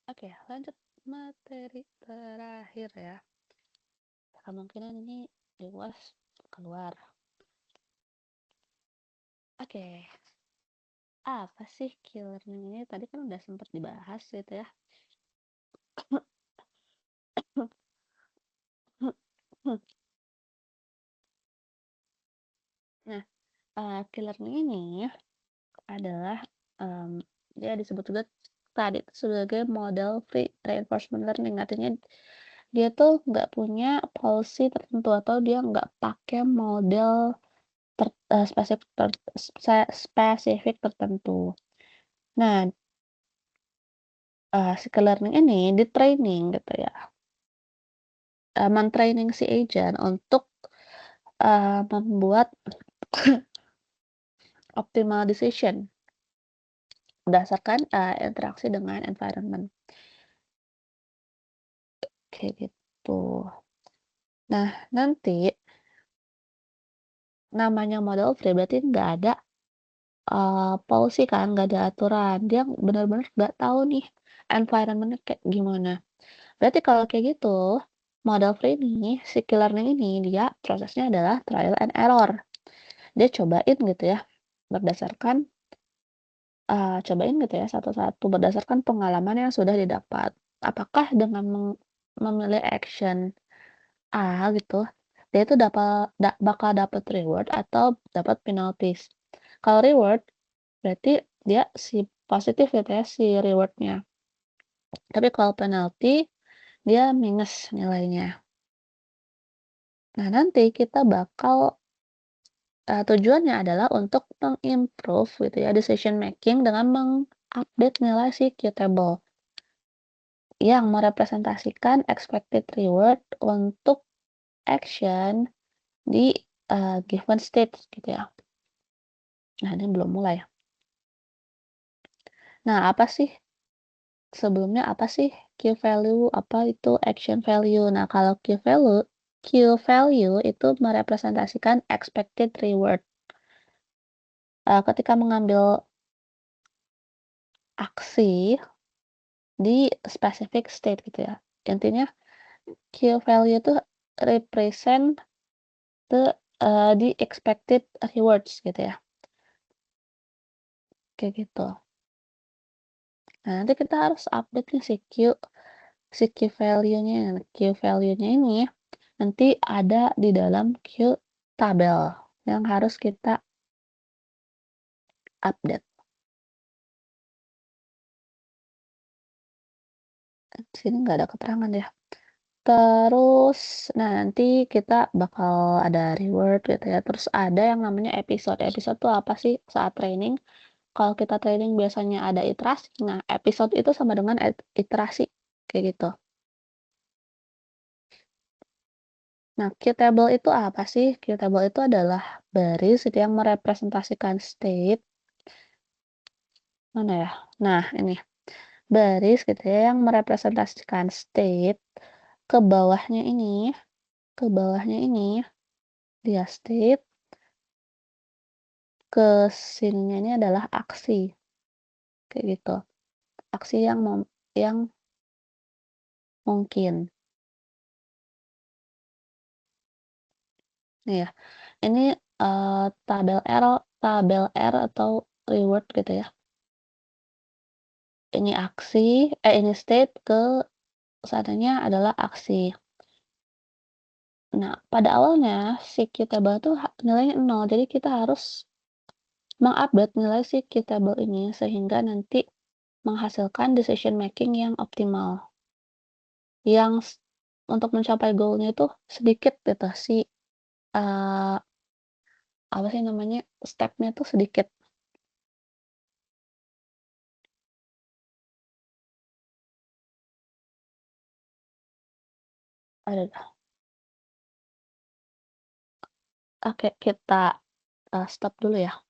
Oke, lanjut materi terakhir ya. Kemungkinan ini di UAS keluar. Oke, apa sih key learning ini? Tadi kan udah sempat dibahas gitu ya. Nah, key learning ini adalah, dia disebut juga tadi itu sebagai model free reinforcement learning. Artinya dia tuh nggak punya policy tertentu atau dia nggak pakai model spesifik tertentu. Nah, skill learning ini di-training gitu ya, men-training si agent untuk, membuat optimal decision berdasarkan, interaksi dengan environment, kayak gitu. Nah, nanti namanya model free berarti nggak ada, policy kan, nggak ada aturan. Dia benar-benar nggak tahu nih environment-nya kayak gimana. Berarti kalau kayak gitu, model free ini, si skill learning ini, dia prosesnya adalah trial and error. Dia cobain gitu ya, berdasarkan cobain gitu ya satu-satu berdasarkan pengalaman yang sudah didapat. Apakah dengan memilih action A gitu, dia itu bakal dapat reward atau dapat penalties. Kalau reward, berarti dia si positif gitu ya si rewardnya. Tapi kalau penalty, dia minus nilainya. Nah, nanti kita bakal tujuannya adalah untuk mengimprove gitu ya decision making dengan mengupdate nilai si Qtable yang merepresentasikan expected reward untuk action di, given state gitu ya. Nah, ini belum mulai. Nah, apa sih key value, apa itu action value? Nah, kalau key value itu merepresentasikan expected reward, ketika mengambil aksi di specific state gitu ya. Intinya key value itu represent the expected rewards gitu ya, kayak gitu. Nah, nanti kita harus update nih si key value-nya. Nah, key value-nya ini nanti ada di dalam tabel yang harus kita update. Di sini nggak ada keterangan ya. Terus, nah nanti kita bakal ada reward gitu ya. Terus ada yang namanya episode. Episode tuh apa sih saat training? Kalau kita training biasanya ada iterasi. Nah, episode itu sama dengan iterasi kayak gitu. Nah, Qtable itu apa sih? Qtable itu adalah baris yang merepresentasikan state mana ya? Nah, ini baris gitu ya yang merepresentasikan state ke bawahnya ini, ke bawahnya ini dia state, ke sininya ini adalah aksi kayak gitu. Aksi yang mungkin. Nih ya, ini tabel R atau reward gitu ya. Ini ini state ke sananya adalah aksi. Nah, pada awalnya si Qtable tuh nilainya 0, jadi kita harus mengupdate nilai si Qtable ini sehingga nanti menghasilkan decision making yang optimal. Yang untuk mencapai goal-nya itu sedikit gitu eee, apa sih namanya, step-nya tuh sedikit. Ada Oke, kita, stop dulu ya.